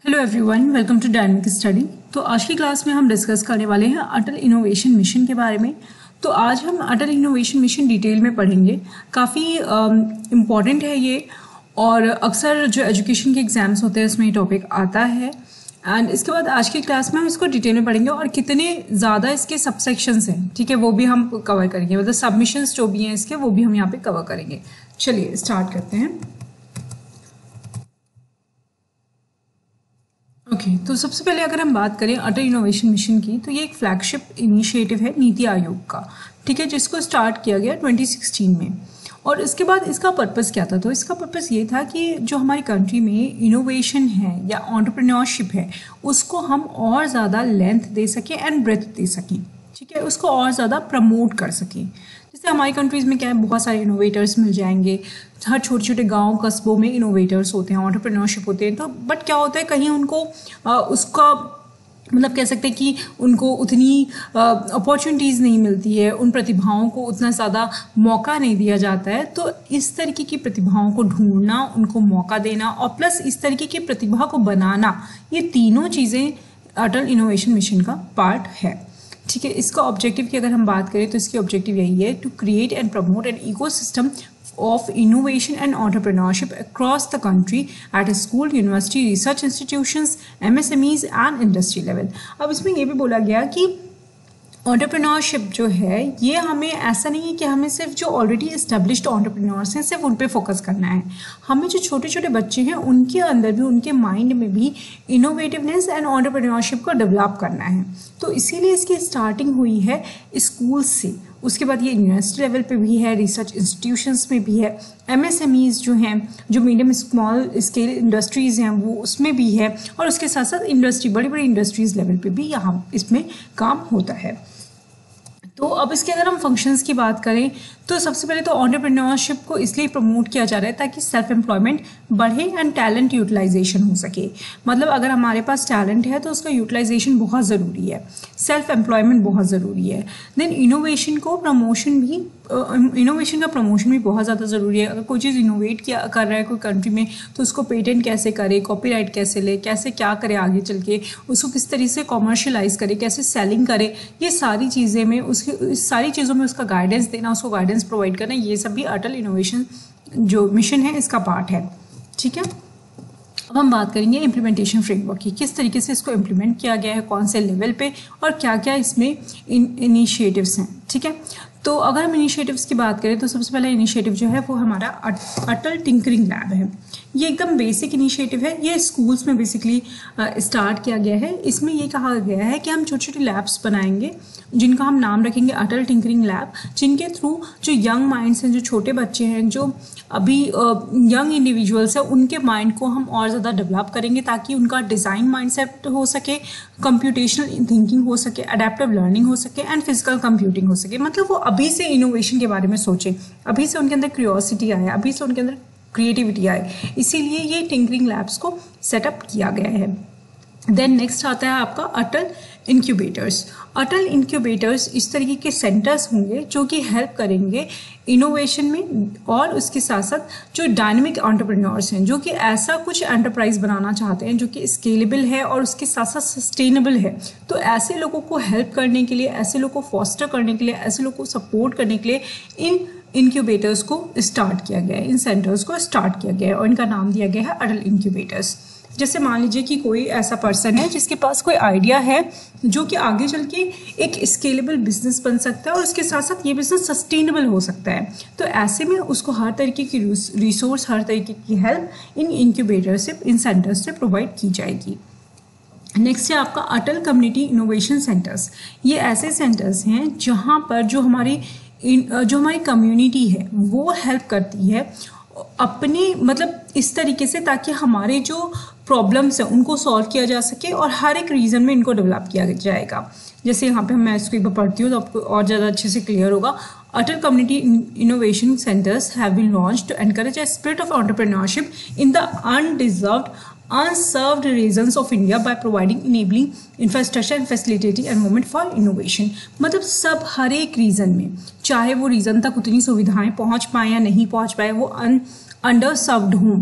Hello everyone, welcome to dynamic study. तो आज की क्लास में हम डिस्कस करने वाले हैं अटल इनोवेशन मिशन के बारे में। तो आज हम अटल इनोवेशन मिशन डिटेल में पढ़ेंगे। काफ़ी इम्पॉर्टेंट है ये, और अक्सर जो एजुकेशन के एग्जाम्स होते हैं उसमें ये टॉपिक आता है। एंड इसके बाद आज की क्लास में हम इसको डिटेल में पढ़ेंगे और कितने ज़्यादा इसके सबसेक्शंस हैं, ठीक है, वो भी हम कवर करेंगे। मतलब सबमिशंस जो भी हैं इसके, वो भी हम यहाँ पे कवर करेंगे। चलिए स्टार्ट करते हैं। ओके, तो सबसे पहले अगर हम बात करें अटल इनोवेशन मिशन की, तो ये एक फ्लैगशिप इनिशिएटिव है नीति आयोग का, ठीक है, जिसको स्टार्ट किया गया 2016 में। और इसके बाद इसका पर्पस क्या था? तो इसका पर्पस ये था कि जो हमारी कंट्री में इनोवेशन है या एंटरप्रेन्योरशिप है, उसको हम और ज़्यादा लेंथ दे सकें एंड ब्रेथ दे सकें, ठीक है, उसको और ज़्यादा प्रमोट कर सकें। जैसे हमारी कंट्रीज़ में क्या है, बहुत सारे इनोवेटर्स मिल जाएंगे, हर छोटे छोटे गांव कस्बों में इनोवेटर्स होते हैं, एंटरप्रेन्योरशिप होते हैं। तो बट क्या होता है, कहीं उनको उसका मतलब कह सकते हैं कि उनको उतनी अपॉर्चुनिटीज़ नहीं मिलती है, उन प्रतिभाओं को उतना ज़्यादा मौका नहीं दिया जाता है। तो इस तरीके की प्रतिभाओं को ढूंढना, उनको मौका देना और प्लस इस तरीके की प्रतिभा को बनाना, ये तीनों चीज़ें अटल इनोवेशन मिशन का पार्ट है, ठीक है। इसका ऑब्जेक्टिव की अगर हम बात करें तो इसकी ऑब्जेक्टिव यही है, to create and promote an ecosystem of innovation and entrepreneurship across the country at school, university, research institutions, MSMEs and industry level। अब इसमें ये भी बोला गया कि एंटरप्रेन्योरशिप जो है, ये हमें ऐसा नहीं है कि हमें सिर्फ जो ऑलरेडी एस्टेब्लिश्ड एंटरप्रेन्योर्स हैं सिर्फ उन पे फोकस करना है। हमें जो छोटे छोटे बच्चे हैं उनके अंदर भी, उनके माइंड में भी इनोवेटिवनेस एंड एंटरप्रेन्योरशिप को डेवलप करना है। तो इसीलिए इसकी स्टार्टिंग हुई है स्कूल से, उसके बाद ये यूनिवर्सिटी लेवल पे भी है, रिसर्च इंस्टीट्यूशंस में भी है, MSMEs जो हैं, जो मीडियम स्मॉल स्केल इंडस्ट्रीज़ हैं, वो उसमें भी है, और उसके साथ साथ इंडस्ट्री, बड़ी बड़ी इंडस्ट्रीज़ लेवल पे भी यहाँ इसमें काम होता है। तो अब इसके अगर हम फंक्शंस की बात करें तो सबसे पहले तो एंटरप्रेन्योरशिप को इसलिए प्रमोट किया जा रहा है ताकि सेल्फ एम्प्लॉयमेंट बढ़े एंड टैलेंट यूटिलाइजेशन हो सके। मतलब अगर हमारे पास टैलेंट है तो उसका यूटिलाइजेशन बहुत ज़रूरी है, सेल्फ एम्प्लॉयमेंट बहुत ज़रूरी है। देन इनोवेशन का प्रमोशन भी बहुत ज़्यादा ज़रूरी है। अगर कोई चीज़ इनोवेट कर रहा है कोई कंट्री में, तो उसको पेटेंट कैसे करे, कॉपीराइट कैसे ले, कैसे क्या करे आगे चल के, उसको किस तरीके से कॉमर्शलाइज करे, कैसे सेलिंग करे, ये सारी चीज़ें में इस सारी चीज़ों में उसका गाइडेंस देना, उसको गाइडेंस प्रोवाइड करना, ये सब भी अटल इनोवेशन जो मिशन है इसका पार्ट है, ठीक है। अब हम बात करेंगे इम्प्लीमेंटेशन फ्रेमवर्क की, किस तरीके से इसको इम्प्लीमेंट किया गया है, कौन से लेवल पे, और क्या क्या इसमें इनिशिएटिव्स हैं, ठीक है। तो अगर हम इनिशिएटिव्स की बात करें तो सबसे पहला इनिशिएटिव जो है वो हमारा अटल टिंकरिंग लैब है। ये एकदम बेसिक इनिशिएटिव है, ये स्कूल्स में बेसिकली स्टार्ट किया गया है। इसमें ये कहा गया है कि हम छोटे छोटे लैब्स बनाएंगे जिनका हम नाम रखेंगे अटल टिंकरिंग लैब, जिनके थ्रू जो यंग माइंड्स हैं, जो छोटे बच्चे हैं, जो अभी यंग इंडिविजुअल्स हैं, उनके माइंड को हम और ज़्यादा डेवलप करेंगे ताकि उनका डिज़ाइन माइंडसेट हो सके, कंप्यूटेशनल थिंकिंग हो सके, अडेप्टिव लर्निंग हो सके एंड फिजिकल कंप्यूटिंग हो सके। मतलब वो अभी से इनोवेशन के बारे में सोचें, अभी से उनके अंदर क्यूरियोसिटी आए, अभी से उनके अंदर क्रिएटिविटी आए, इसीलिए ये टिंकरिंग लैब्स को सेटअप किया गया है। देन नेक्स्ट आता है आपका अटल इंक्यूबेटर्स। अटल इंक्यूबेटर्स इस तरीके के सेंटर्स होंगे जो कि हेल्प करेंगे इनोवेशन में, और उसके साथ साथ जो डायनेमिक एंटरप्रेन्योर्स हैं, जो कि ऐसा कुछ एंटरप्राइज बनाना चाहते हैं जो कि स्केलेबल है और उसके साथ साथ सस्टेनेबल है। तो ऐसे लोगों को हेल्प करने के लिए, ऐसे लोगों को फॉस्टर करने के लिए, ऐसे लोगों को सपोर्ट करने के लिए इन इंक्यूबेटर्स को स्टार्ट किया गया है, इन सेंटर्स को स्टार्ट किया गया है, और इनका नाम दिया गया है अटल इंक्यूबेटर्स। जैसे मान लीजिए कि कोई ऐसा पर्सन है जिसके पास कोई आइडिया है जो कि आगे चल के एक स्केलेबल बिजनेस बन सकता है और उसके साथ साथ ये बिजनेस सस्टेनेबल हो सकता है, तो ऐसे में उसको हर तरीके की रिसोर्स, हर तरीके की हेल्प इन इंक्यूबेटर से, इन सेंटर्स से प्रोवाइड की जाएगी। नेक्स्ट है आपका अटल कम्युनिटी इनोवेशन सेंटर्स। ये ऐसे सेंटर्स हैं जहाँ पर जो हमारी कम्युनिटी है वो हेल्प करती है अपने, मतलब इस तरीके से ताकि हमारे जो प्रॉब्लम्स हैं उनको सॉल्व किया जा सके और हर एक रीजन में इनको डेवलप किया जाएगा। जैसे यहाँ पे मैं इसको एक बार पढ़ती हूँ तो आपको और ज़्यादा अच्छे से क्लियर होगा। Atal community innovation centres have been launched to encourage a spirit of entrepreneurship in the unserved regions of India by providing enabling infrastructure and facilitating environment for innovation। मतलब सब हर एक रीजन में, चाहे वो रीजन तक उतनी सुविधाएं पहुंच पाए या नहीं पहुंच पाए, वो अंडर सर्व्ड हों,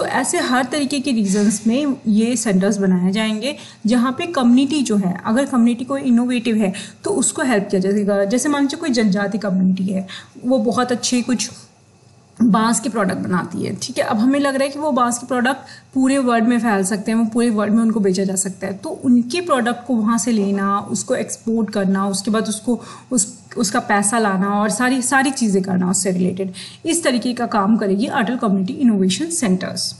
तो ऐसे हर तरीके के रीजंस में ये सेंटर्स बनाए जाएंगे जहाँ पे कम्युनिटी जो है, अगर कम्युनिटी कोई इनोवेटिव है तो उसको हेल्प किया जाएगा। जैसे मान लीजिए कोई जनजाति कम्युनिटी है, वो बहुत अच्छे कुछ बांस के प्रोडक्ट बनाती है, ठीक है। अब हमें लग रहा है कि वो बांस के प्रोडक्ट पूरे वर्ल्ड में फैल सकते हैं, वो पूरे वर्ल्ड में उनको बेचा जा सकता है, तो उनके प्रोडक्ट को वहाँ से लेना, उसको एक्सपोर्ट करना, उसके बाद उसको उसका पैसा लाना और सारी चीज़ें करना उससे रिलेटेड, इस तरीके का काम करेगी Atal community innovation centres.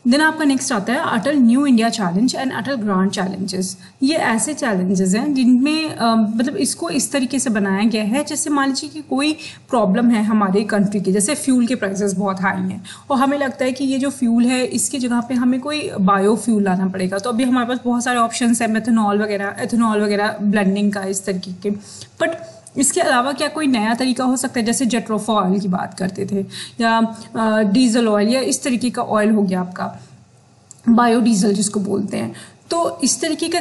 Then आपका नेक्स्ट आता है Atal new India challenge and Atal grand challenges. ये ऐसे चैलेंजेस हैं जिनमें मतलब इसको इस तरीके से बनाया गया है, जैसे मान लीजिए कि कोई प्रॉब्लम है हमारे कंट्री की, जैसे फ्यूल के प्राइसेस बहुत हाई हैं और हमें लगता है कि ये जो फ्यूल है इसकी जगह पे हमें कोई बायो फ्यूल लाना पड़ेगा। तो अभी हमारे पास बहुत सारे ऑप्शंस हैं, मेथनॉल वगैरह, एथेनॉल वगैरह, ब्लेंडिंग का, इस तरीके के। बट इसके अलावा क्या कोई नया तरीका हो सकता है, जैसे जेट्रोफा ऑयल की बात करते थे, या डीजल ऑयल, या इस तरीके का ऑयल हो गया आपका बायोडीजल जिसको बोलते हैं। तो इस तरीके का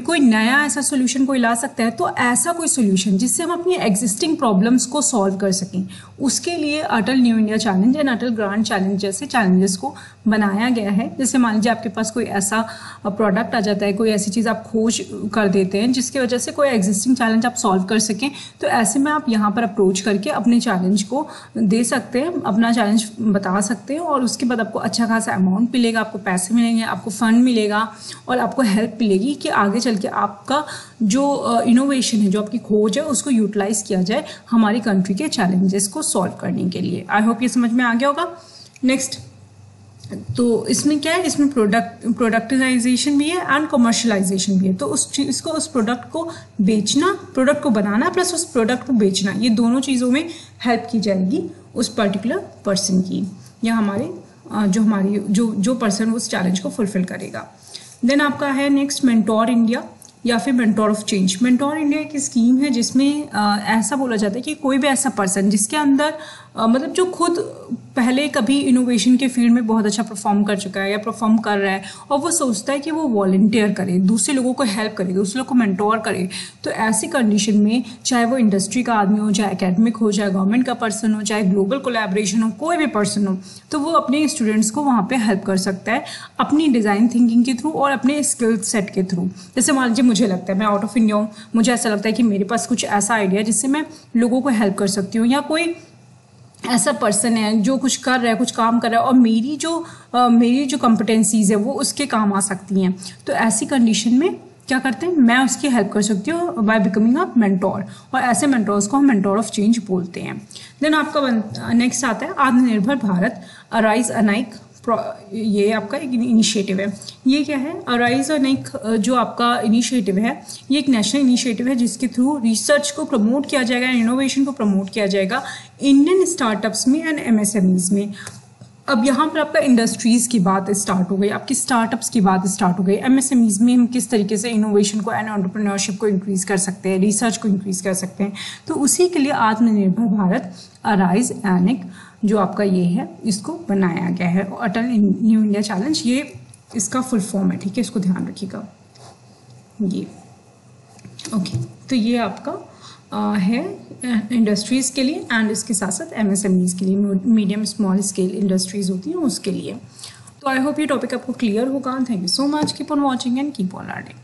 कोई नया ऐसा सोल्यूशन कोई ला सकता है, तो ऐसा कोई सोल्यूशन जिससे हम अपनी एग्जिस्टिंग प्रॉब्लम्स को सॉल्व कर सकें, उसके लिए Atal new India challenge and Atal grand challenge जैसे चैलेंजेस को बनाया गया है। जैसे मान लीजिए आपके पास कोई ऐसा प्रोडक्ट आ जाता है, कोई ऐसी चीज़ आप खोज कर देते हैं जिसकी वजह से कोई एग्जिस्टिंग चैलेंज आप सॉल्व कर सकें, तो ऐसे में आप यहाँ पर अप्रोच करके अपने चैलेंज को दे सकते हैं, अपना चैलेंज बता सकते हैं और उसके बाद आपको अच्छा खासा अमाउंट मिलेगा, आपको पैसे मिलेंगे, आपको फंड मिलेगा और आपको हेल्प मिलेगी कि आगे चल के आपका जो इनोवेशन है, जो आपकी खोज है, उसको यूटिलाइज किया जाए हमारी कंट्री के चैलेंजेस को सॉल्व करने के लिए। आई होप ये समझ में आ गया होगा। नेक्स्ट, तो इसमें क्या है, इसमें प्रोडक्टाइजेशन भी है एंड कमर्शलाइजेशन भी है। तो उस प्रोडक्ट को बेचना, प्रोडक्ट को बनाना प्लस उस प्रोडक्ट को बेचना, ये दोनों चीज़ों में हेल्प की जाएगी उस पर्टिकुलर पर्सन की, या हमारे जो पर्सन उस चैलेंज को फुलफिल करेगा। देन आपका है नेक्स्ट मेंटोर इंडिया या फिर mentor of change. Mentor India एक स्कीम है जिसमें ऐसा बोला जाता है कि कोई भी ऐसा पर्सन जिसके अंदर मतलब जो खुद पहले कभी इनोवेशन के फील्ड में बहुत अच्छा परफॉर्म कर चुका है या परफॉर्म कर रहा है और वो सोचता है कि वो वॉलंटियर करे, दूसरे लोगों को हेल्प करे, दूसरे लोगों को मेंटोर करे, तो ऐसी कंडीशन में चाहे वो इंडस्ट्री का आदमी हो, चाहे एकेडमिक हो, चाहे गवर्नमेंट का पर्सन हो, चाहे ग्लोबल कोलैबोरेशन हो, कोई भी पर्सन हो, तो वो अपने स्टूडेंट्स को वहाँ पे हेल्प कर सकता है अपनी डिज़ाइन थिंकिंग के थ्रू और अपने स्किल सेट के थ्रू। जैसे मान लीजिए मुझे लगता है मैं आउट ऑफ इंडिया हूँ, मुझे ऐसा लगता है कि मेरे पास कुछ ऐसा आइडिया जिससे मैं लोगों को हेल्प कर सकती हूँ, या कोई ऐसा पर्सन है जो कुछ कर रहा है, कुछ काम कर रहा है और मेरी जो कॉम्पिटेंसीज है वो उसके काम आ सकती हैं, तो ऐसी कंडीशन में क्या करते हैं, मैं उसकी हेल्प कर सकती हूँ बाय बिकमिंग अ मेंटोर, और ऐसे मेंटोर्स को हम मेंटोर ऑफ चेंज बोलते हैं। देन आपका नेक्स्ट आता है आत्मनिर्भर भारत अराइज अनाइक। ये आपका एक इनिशिएटिव है। ये क्या है, अराइज अनाइक जो आपका इनिशिएटिव है, ये एक नेशनल इनिशिएटिव है जिसके थ्रू रिसर्च को प्रमोट किया जाएगा, इनोवेशन को प्रमोट किया जाएगा इंडियन स्टार्टअप्स में एंड एमएसएमईज में। अब यहाँ पर आपका इंडस्ट्रीज़ की बात स्टार्ट हो गई, आपकी स्टार्टअप्स की बात स्टार्ट हो गई, एमएसएमईज में हम किस तरीके से इनोवेशन को एंड एंटरप्रेन्योरशिप को इंक्रीज कर सकते हैं, रिसर्च को इंक्रीज कर सकते हैं, तो उसी के लिए आत्मनिर्भर भारत अराइज एनिक जो आपका ये है इसको बनाया गया है। अटल न्यू इंडिया चैलेंज ये इसका फुल फॉर्म है, ठीक है, इसको ध्यान रखिएगा ये। ओके, तो ये आपका है इंडस्ट्रीज़ के लिए एंड इसके साथ साथ एमएसएमईज के लिए, मीडियम स्मॉल स्केल इंडस्ट्रीज़ होती हैं उसके लिए। तो आई होप ये टॉपिक आपको क्लियर होगा। Thank you so much, keep on watching and keep on learning.